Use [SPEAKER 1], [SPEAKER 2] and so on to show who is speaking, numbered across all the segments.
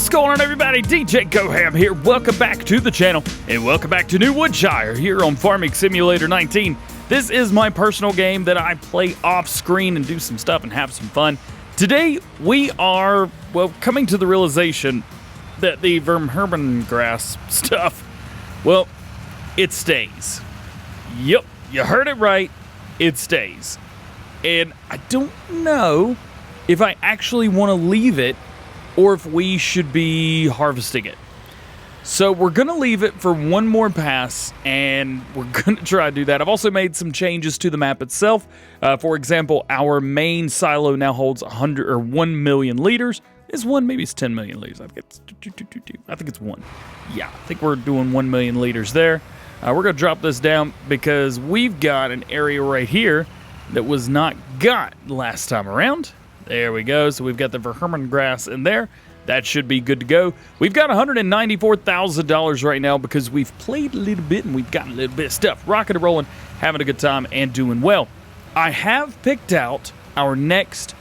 [SPEAKER 1] What's going on, everybody? DjGoHam here. Welcome back to the channel, and welcome back to new Woodshire here on Farming Simulator 19. This is my personal game that I play off screen and do some stuff and have some fun. Today, we are, well, coming to the realization that the vermin grass stuff, well, it stays. Yep, you heard it right. It stays. And I don't know if I actually want to leave it or if we should be harvesting it. So we're going to leave it for one more pass, and we're going to try to do that. I've also made some changes to the map itself. For example, our main silo now holds 100 or 1 million liters. Is one? Maybe it's 10 million liters. I think it's one. Yeah, I think we're doing 1 million liters there. We're going to drop this down because we've got an area right here that was not got last time around. There we go. So we've got the vermin grass in there. That should be good to go. We've got $194,000 right now because we've played a little bit and we've got a little bit of stuff. Rocking and rolling, having a good time, and doing well. I have picked out our next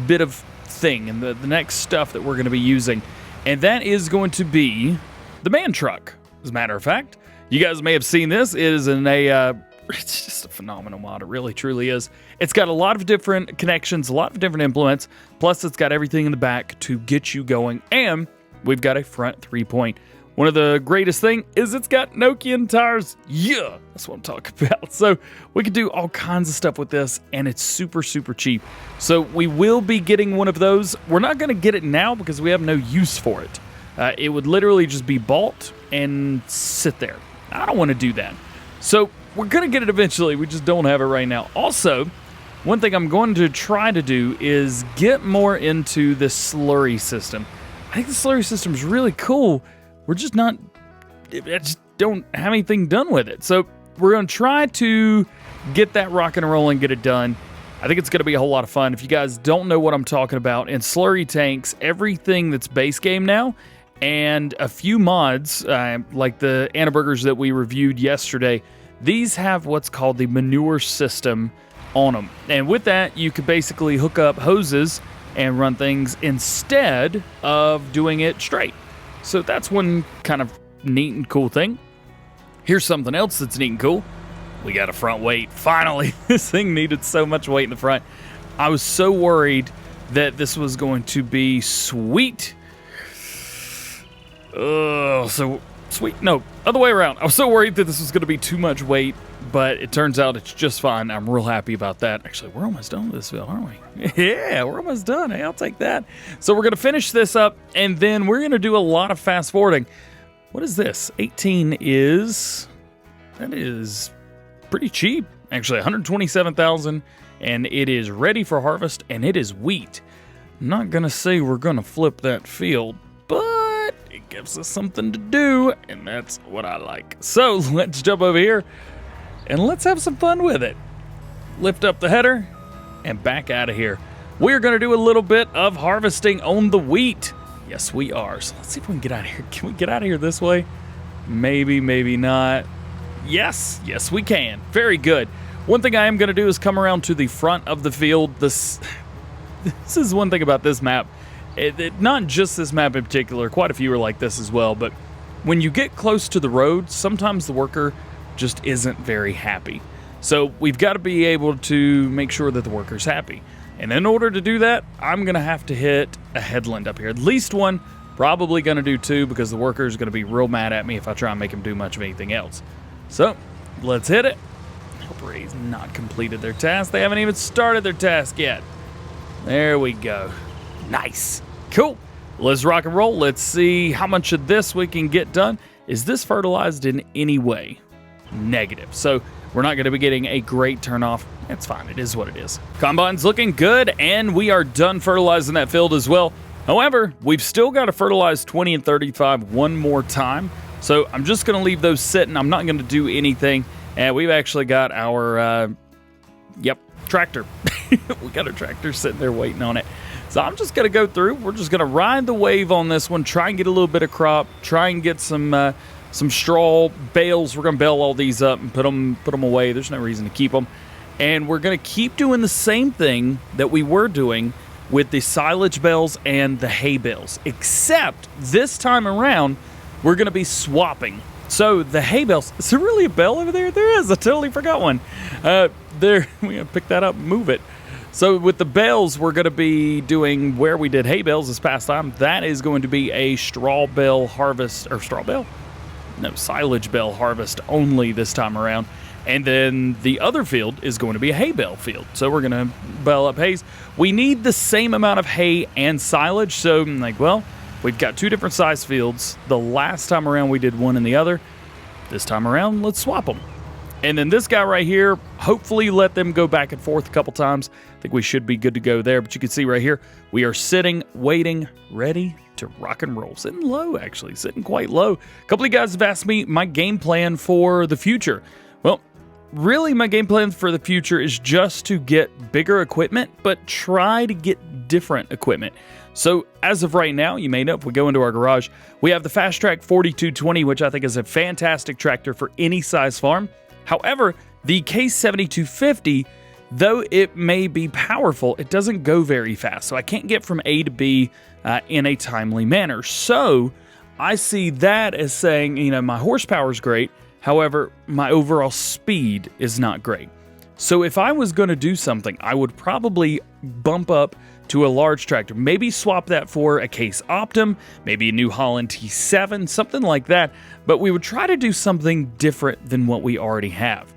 [SPEAKER 1] bit of thing and the next stuff that we're going to be using. And that is going to be the man truck, as a matter of fact. You guys may have seen this. It is in a... it's just a phenomenal mod. It really, truly is. It's got a lot of different connections, a lot of different implements, plus it's got everything in the back to get you going, and we've got a front 3-point. One of the greatest thing is it's got Nokian tires. Yeah, that's what I'm talking about. So we could do all kinds of stuff with this, and it's super, super cheap. So we will be getting one of those. We're not going to get it now because we have no use for it. It would literally just be bought and sit there. I don't want to do that. So we're going to get it eventually. We just don't have it right now. Also, one thing I'm going to try to do is get more into this slurry system. I think the slurry system is really cool. We're just not... I just don't have anything done with it. So we're going to try to get that rocking and rolling, get it done. I think it's going to be a whole lot of fun. If you guys don't know what I'm talking about, in slurry tanks, everything that's base game now, and a few mods, like the Annaburgers that we reviewed yesterday, these have what's called the manure system on them. And with that, you could basically hook up hoses and run things instead of doing it straight. So that's one kind of neat and cool thing. Here's something else that's neat and cool. We got a front weight. Finally, this thing needed so much weight in the front. I was so worried that this was going to be sweet. So sweet. No, other way around. I was so worried that this was going to be too much weight, but it turns out it's just fine. I'm real happy about that. Actually, we're almost done with this video, aren't we? Yeah, we're almost done. Hey, I'll take that. So we're going to finish this up, and then we're going to do a lot of fast forwarding. What is this? 18 is... That is pretty cheap. Actually, 127,000, and it is ready for harvest, and it is wheat. I'm not going to say we're going to flip that field, but it gives us something to do, and that's what I like. So let's jump over here and let's have some fun with it. Lift up the header and back out of here. We're going to do a little bit of harvesting on the wheat. Yes, we are. So let's see if we can get out of here. Can we get out of here this way? Maybe, maybe not. Yes, yes, we can. Very good. One thing I am going to do is come around to the front of the field. This is one thing about this map. Not just this map in particular, quite a few are like this as well, but when you get close to the road, sometimes the worker just isn't very happy. So we've got to be able to make sure that the worker's happy. And in order to do that, I'm going to have to hit a headland up here. At least one, probably going to do two, because the worker's going to be real mad at me if I try and make him do much of anything else. So let's hit it. Helper's not completed their task. They haven't even started their task yet. There we go. Nice. Cool. Let's rock and roll. Let's see how much of this we can get done. Is this fertilized in any way? Negative. So we're not going to be getting a great turnoff. It's fine. It is what it is. Combine's looking good, and we are done fertilizing that field as well. However, we've still got to fertilize 20 and 35 one more time. So I'm just going to leave those sitting. I'm not going to do anything. And we've actually got our, tractor. We got our tractor sitting there waiting on it. So I'm just going to go through. We're just going to ride the wave on this one, try and get a little bit of crop, try and get some straw bales. We're going to bale all these up and put them away. There's no reason to keep them. And we're going to keep doing the same thing that we were doing with the silage bales and the hay bales, except this time around, we're going to be swapping. So the hay bales, is there really a bell over there? There is, I totally forgot one. We're going to pick that up and move it. So with the bales, we're going to be doing where we did hay bales this past time. That is going to be a straw bale harvest, or straw bale? No, silage bale harvest only this time around. And then the other field is going to be a hay bale field. So we're going to bale up hays. We need the same amount of hay and silage. So I'm like, well, we've got two different size fields. The last time around we did one and the other. This time around, let's swap them. And then this guy right here, hopefully let them go back and forth a couple times. I think we should be good to go there. But you can see right here, we are sitting, waiting, ready to rock and roll. Sitting low, actually. Sitting quite low. A couple of you guys have asked me my game plan for the future. Well, really, my game plan for the future is just to get bigger equipment, but try to get different equipment. So as of right now, you may know if we go into our garage, we have the Fast Track 4220, which I think is a fantastic tractor for any size farm. However, the Case 7250, though it may be powerful, it doesn't go very fast. So I can't get from A to B in a timely manner. So I see that as saying, you know, my horsepower is great. However, my overall speed is not great. So if I was going to do something, I would probably bump up to a large tractor. Maybe swap that for a Case Optum, maybe a New Holland T7, something like that. But we would try to do something different than what we already have.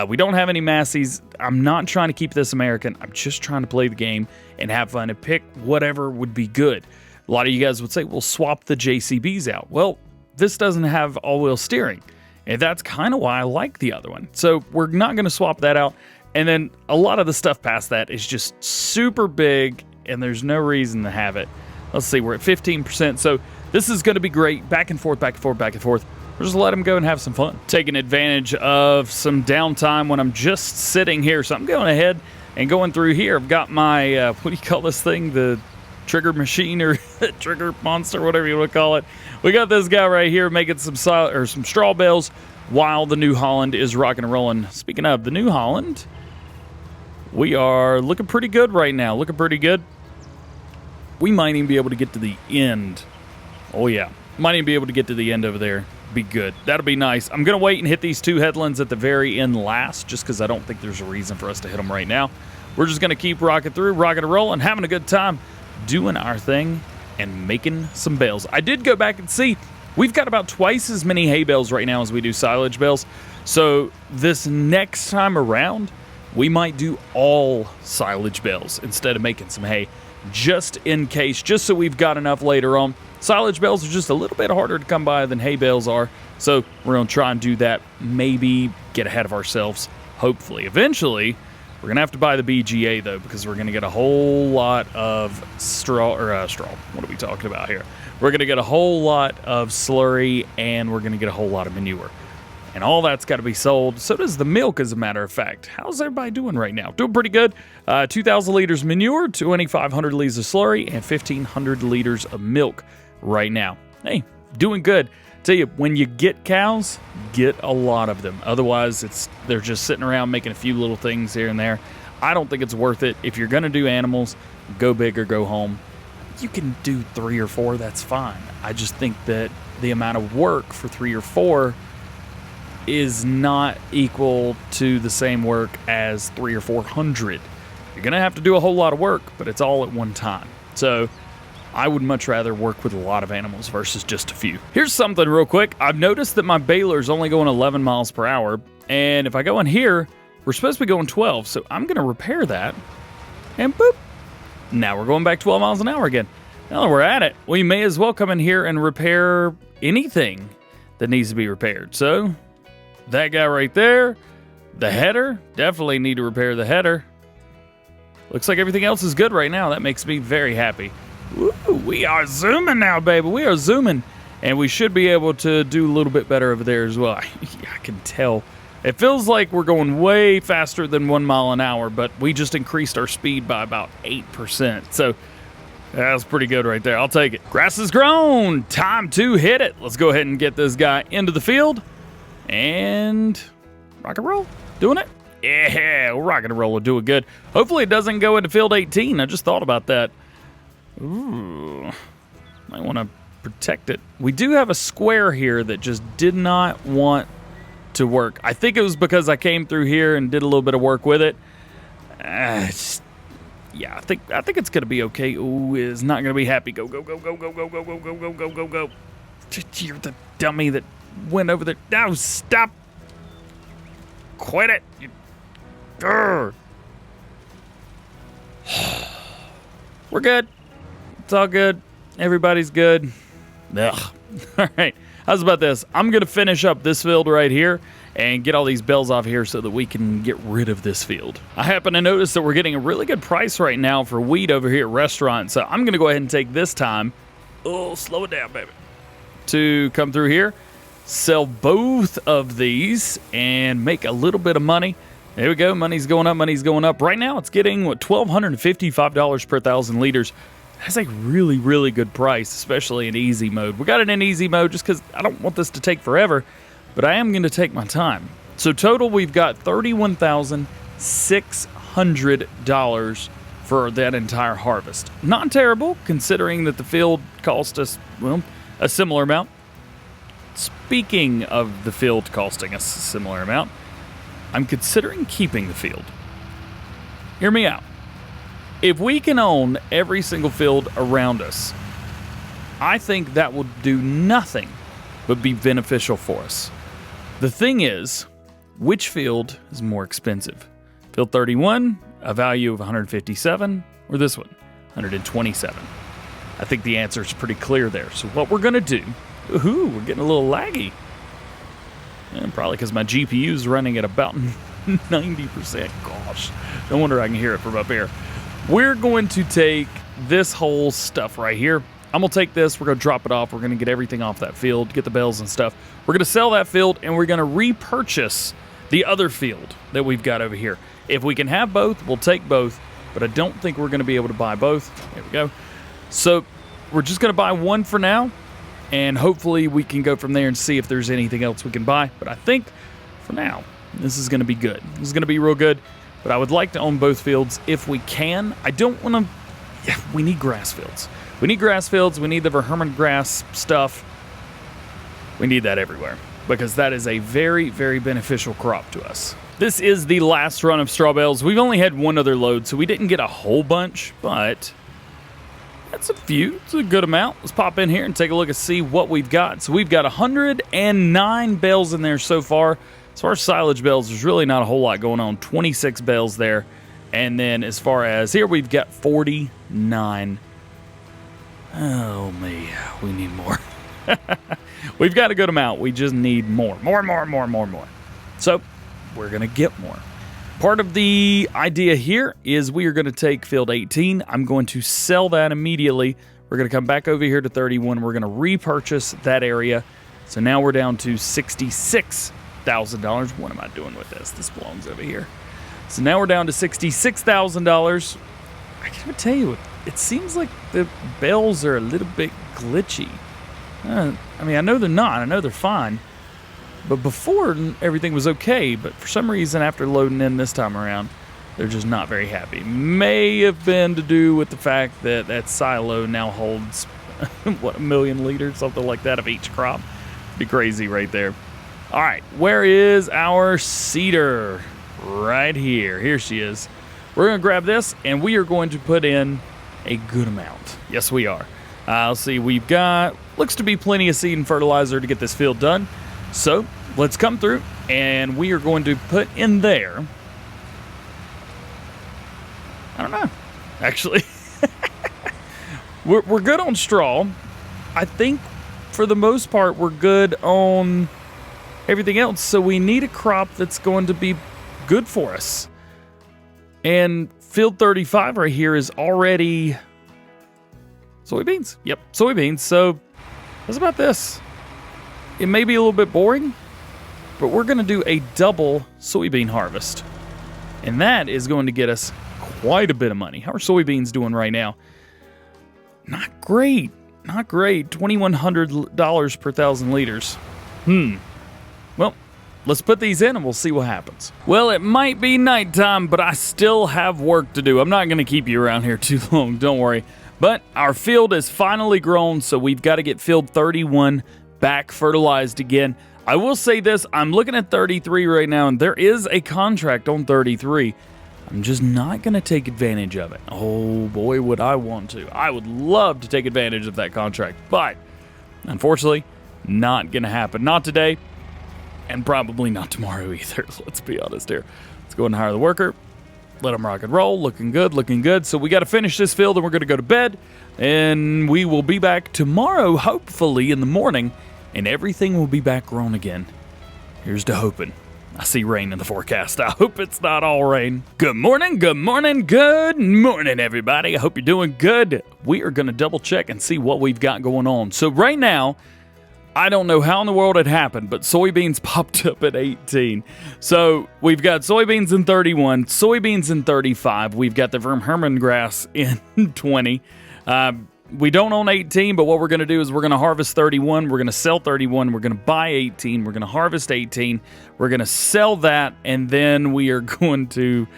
[SPEAKER 1] We don't have any Massies. I'm not trying to keep this American. I'm just trying to play the game and have fun and pick whatever would be good. A lot of you guys would say, well, swap the JCBs out. Well, this doesn't have all-wheel steering. And that's kind of why I like the other one. So we're not going to swap that out. And then a lot of the stuff past that is just super big, and there's no reason to have it. Let's see, we're at 15%. So this is going to be great. Back and forth, back and forth, back and forth. We'll just let them go and have some fun. Taking advantage of some downtime when I'm just sitting here. So I'm going ahead and going through here. I've got my, what do you call this thing? The trigger machine or trigger monster, whatever you want to call it. We got this guy right here making some straw bales while the New Holland is rocking and rolling. Speaking of the New Holland, we are looking pretty good right now. Looking pretty good. We might even be able to get to the end. Oh yeah, might even be able to get to the end over there. Be good. That'll be nice. I'm gonna wait and hit these two headlands at the very end last, just because I don't think there's a reason for us to hit them right now. We're just gonna keep rocking through, rocking and rolling, having a good time, doing our thing, and making some bales. I did go back and see, we've got about twice as many hay bales right now as we do silage bales. So this next time around, we might do all silage bales instead of making some hay, just in case, just so we've got enough later on. Silage bales are just a little bit harder to come by than hay bales are, so we're going to try and do that, maybe get ahead of ourselves, hopefully. Eventually, we're going to have to buy the BGA, though, because we're going to get a whole lot of straw. What are we talking about here? We're going to get a whole lot of slurry, and we're going to get a whole lot of manure. And all that's got to be sold. So does the milk, as a matter of fact. How's everybody doing right now? Doing pretty good. 2,000 liters manure, 2,500 liters of slurry, and 1,500 liters of milk right now. Hey, doing good. Tell you, when you get cows, get a lot of them. Otherwise, they're just sitting around making a few little things here and there. I don't think it's worth it. If you're going to do animals, go big or go home. You can do 3 or 4, that's fine. I just think that the amount of work for 3 or 4 is not equal to the same work as 300 or 400. You're going to have to do a whole lot of work, but it's all at one time. So I would much rather work with a lot of animals versus just a few. Here's something real quick. I've noticed that my baler's only going 11 miles per hour, and if I go in here, we're supposed to be going 12, so I'm going to repair that, and boop, now we're going back 12 miles an hour again. Now that we're at it, we may as well come in here and repair anything that needs to be repaired. So that guy right there, the header, definitely need to repair the header. Looks like everything else is good right now. That makes me very happy. Ooh, we are zooming now, baby. We are zooming. And we should be able to do a little bit better over there as well. I can tell. It feels like we're going way faster than 1 mile an hour, but we just increased our speed by about 8%. So that's pretty good right there. I'll take it. Grass is grown. Time to hit it. Let's go ahead and get this guy into the field. And rock and roll. Doing it? Yeah, we're rocking and rolling. Doing good. Hopefully it doesn't go into field 18. I just thought about that. Ooh. Might want to protect it. We do have a square here that just did not want to work. I think it was because I came through here and did a little bit of work with it. Yeah, I think it's gonna be okay. Ooh, it's not gonna be happy. Go, go, go, go, go, go, go, go, go, go, go, go, go. You're the dummy that went over there. No, stop. Quit it. We're good. It's all good. Everybody's good. Ugh. All right. How's about this? I'm going to finish up this field right here and get all these bells off here so that we can get rid of this field. I happen to notice that we're getting a really good price right now for wheat over here at restaurant, so I'm going to go ahead and take this time. Oh, slow it down, baby. To come through here, sell both of these, and make a little bit of money. There we go. Money's going up. Money's going up. Right now, it's getting, what, $1,255 per 1,000 liters. That's a really, really good price, especially in easy mode. We got it in easy mode just because I don't want this to take forever, but I am going to take my time. So total, we've got $31,600 for that entire harvest. Not terrible, considering that the field cost us, well, a similar amount. Speaking of the field costing us a similar amount, I'm considering keeping the field. Hear me out. If we can own every single field around us, I think that will do nothing but be beneficial for us. The thing is, which field is more expensive? Field 31, a value of 157, or this one, 127? I think the answer is pretty clear there. So what we're going to do, ooh, we're getting a little laggy. And probably because my GPU is running at about 90%. Gosh, no wonder I can hear it from up here. We're going to take this whole stuff right here. I'm going to take this. We're going to drop it off. We're going to get everything off that field, get the bells and stuff. We're going to sell that field, and we're going to repurchase the other field that we've got over here. If we can have both, we'll take both, but I don't think we're going to be able to buy both. There we go. So we're just going to buy one for now, and hopefully we can go from there and see if there's anything else we can buy. But I think for now, this is going to be good. This is going to be real good. But I would like to own both fields if we can. I don't want to... Yeah, we need grass fields. We need grass fields. We need the Verherman grass stuff. We need that everywhere because that is a very, very beneficial crop to us. This is the last run of straw bales. We've only had one other load, so we didn't get a whole bunch, but that's a few. It's a good amount. Let's pop in here and take a look and see what we've got. So we've got 109 bales in there so far. As far as silage bales, there's really not a whole lot going on. 26 bales there. And then as far as here, we've got 49. Oh, me. We need more. We've got a good amount. We just need more. More. So we're going to get more. Part of the idea here is we are going to take field 18. I'm going to sell that immediately. We're going to come back over here to 31. We're going to repurchase that area. So now we're down to $66,000. What am I doing with this? This belongs over here. So now we're down to $66,000. I gotta tell you, it seems like the bells are a little bit glitchy. I mean, I know they're not. I know they're fine. But before, everything was okay. But for some reason, after loading in this time around, they're just not very happy. May have been to do with the fact that that silo now holds, what, 1 million liters, something like that, of each crop. Be crazy right there. All right, where is our cedar? Right here. Here she is. We're going to grab this, and we are going to put in a good amount. Yes, we are. Let's see. We've got, looks to be plenty of seed and fertilizer to get this field done. So let's come through, and we are going to put in there, I don't know, actually. we're good on straw. I think for the most part, we're good on everything else. So we need a crop that's going to be good for us. And field 35 right here is already soybeans. Yep, soybeans. So what's about this? It may be a little bit boring, but we're going to do a double soybean harvest. And that is going to get us quite a bit of money. How are soybeans doing right now? Not great. Not great. $2,100 per 1,000 liters. Well, let's put these in and we'll see what happens. Well, it might be nighttime, but I still have work to do. I'm not going to keep you around here too long, don't worry. But our field is finally grown, so we've got to get field 31 back fertilized again. I will say this, I'm looking at 33 right now, and there is a contract on 33. I'm just not going to take advantage of it. Oh boy, would I want to. I would love to take advantage of that contract, but unfortunately, not going to happen. Not today, and probably not tomorrow either. Let's be honest here. Let's go ahead and hire the worker. Let them rock and roll. Looking good, looking good. So we got to finish this field, and we're going to go to bed, and we will be back tomorrow, hopefully in the morning, and everything will be back grown again. Here's to hoping. I see rain in the forecast. I hope it's not all rain. Good morning, good morning, good morning, everybody. I hope you're doing good. We are going to double check and see what we've got going on. So right now, I don't know how in the world it happened, but soybeans popped up at 18. So we've got soybeans in 31, soybeans in 35. We've got the Herman grass in 20. We don't own 18, but what we're going to do is we're going to harvest 31. We're going to sell 31. We're going to buy 18. We're going to harvest 18. We're going to sell that, and then we are going to...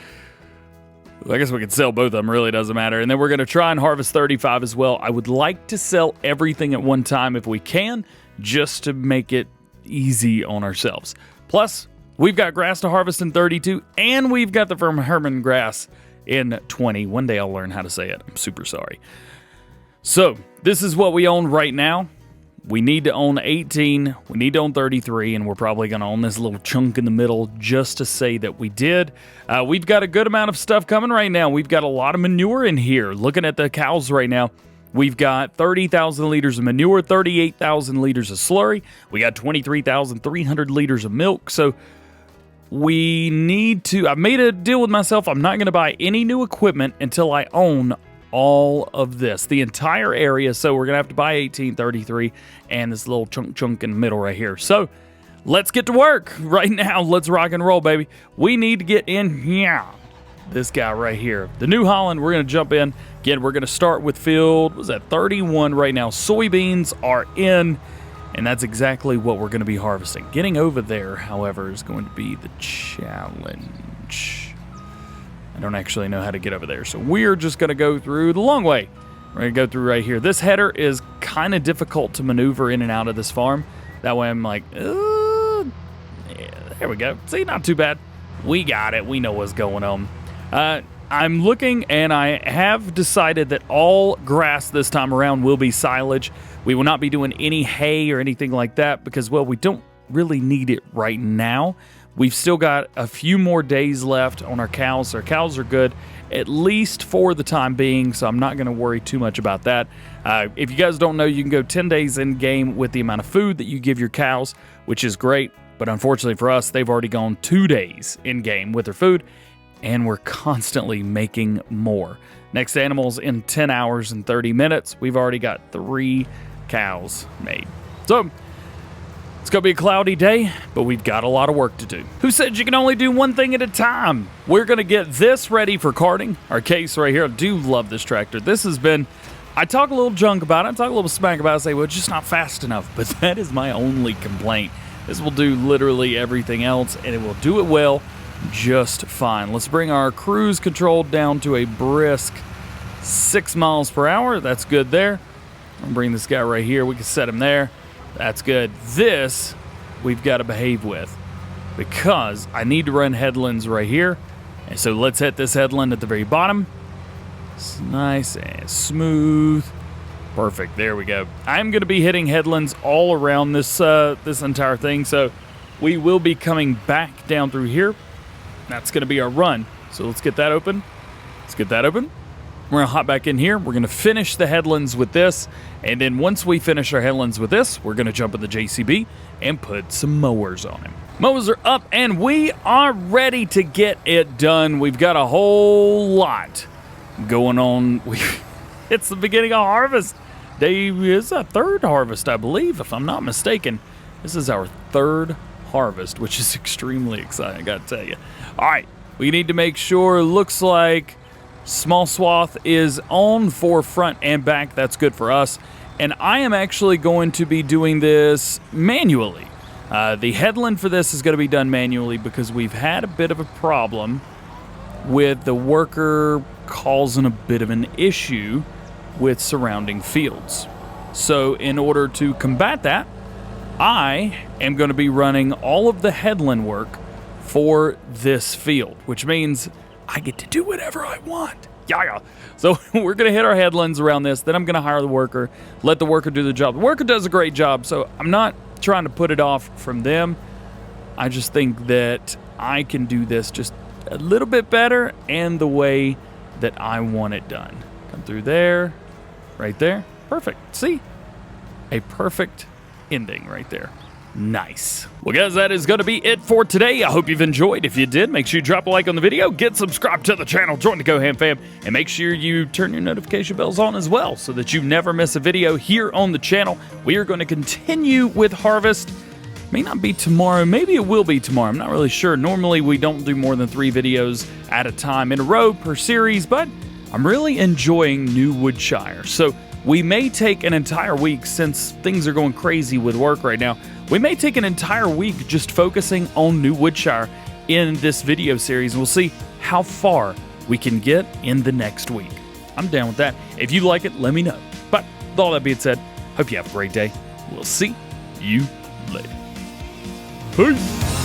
[SPEAKER 1] I guess we could sell both of them, really doesn't matter. And then we're going to try and harvest 35 as well. I would like to sell everything at one time if we can, just to make it easy on ourselves. Plus, we've got grass to harvest in 32, and we've got the Herman grass in 20. One day I'll learn how to say it. I'm super sorry. So, this is what we own right now. We need to own 18, we need to own 33, and we're probably going to own this little chunk in the middle just to say that we did. We've got a good amount of stuff coming right now. We've got a lot of manure in here. Looking at the cows right now, we've got 30,000 liters of manure, 38,000 liters of slurry. We got 23,300 liters of milk. So we need to... I've made a deal with myself. I'm not going to buy any new equipment until I own all of this, the entire area. So we're going to have to buy 18, 33, and this little chunk in the middle right here. So let's get to work right now. Let's rock and roll, baby. We need to get in here. This guy right here, the New Holland, we're going to jump in. Again, we're going to start with field, what was that, 31 right now. Soybeans are in, and that's exactly what we're going to be harvesting. Getting over there, however, is going to be the challenge. I don't actually know how to get over there, so we're just going to go through the long way. We're going to go through right here. This header is kind of difficult to maneuver in and out of this farm. That way I'm like, yeah, there we go. See, not too bad. We got it. We know what's going on. I'm looking, and I have decided that all grass this time around will be silage. We will not be doing any hay or anything like that because, well, we don't really need it right now. We've still got a few more days left on our cows. Our cows are good, at least for the time being, so I'm not going to worry too much about that. If you guys don't know, you can go 10 days in game with the amount of food that you give your cows, which is great. But unfortunately for us, they've already gone 2 days in game with their food, and we're constantly making more. Next animals in 10 hours and 30 minutes. We've already got 3 cows made. So it's going to be a cloudy day, but we've got a lot of work to do. Who said you can only do one thing at a time? We're going to get this ready for carting. Our case right here. I do love this tractor. This has been... I talk a little junk about it. I talk a little smack about it. I say, well, it's just not fast enough. But that is my only complaint. This will do literally everything else, and it will do it well just fine. Let's bring our cruise control down to a brisk 6 miles per hour. That's good there. I'll bring this guy right here. We can set him there. That's good. This we've got to behave with because I need to run headlands right here. And so let's hit this headland at the very bottom. It's nice and smooth. Perfect. There we go. I'm going to be hitting headlands all around this this entire thing. So we will be coming back down through here. That's going to be our run. So let's get that open. Let's get that open. We're going to hop back in here. We're going to finish the headlands with this. And then once we finish our headlands with this, we're going to jump in the JCB and put some mowers on them. Mowers are up, and we are ready to get it done. We've got a whole lot going on. It's the beginning of harvest. Day is a third harvest, I believe, if I'm not mistaken. This is our third harvest, which is extremely exciting, I got to tell you. All right, we need to make sure. Looks like small swath is on for front and back. That's good for us. And I am actually going to be doing this manually. The headland for this is going to be done manually because we've had a bit of a problem with the worker causing a bit of an issue with surrounding fields. So in order to combat that, I am going to be running all of the headland work for this field, which means I get to do whatever I want. Yeah. So we're going to hit our headlands around this. Then I'm going to hire the worker, let the worker do the job. The worker does a great job, so I'm not trying to put it off from them. I just think that I can do this just a little bit better and the way that I want it done. Come through there, right there. Perfect. See? A perfect ending right there. Nice. Well, guys, that is going to be it for today. I hope you've enjoyed. If you did, make sure you drop a like on the video, get subscribed to the channel, join the GoHamFam, and make sure you turn your notification bells on as well so that you never miss a video here on the channel. We are going to continue with harvest. May not be tomorrow. Maybe it will be tomorrow. I'm not really sure. Normally, we don't do more than 3 videos at a time in a row per series, but I'm really enjoying New Woodshire. So we may take an entire week, since things are going crazy with work right now, we may take an entire week just focusing on New Woodshire in this video series. We'll see how far we can get in the next week. I'm down with that. If you like it, let me know. But with all that being said, hope you have a great day. We'll see you later. Peace.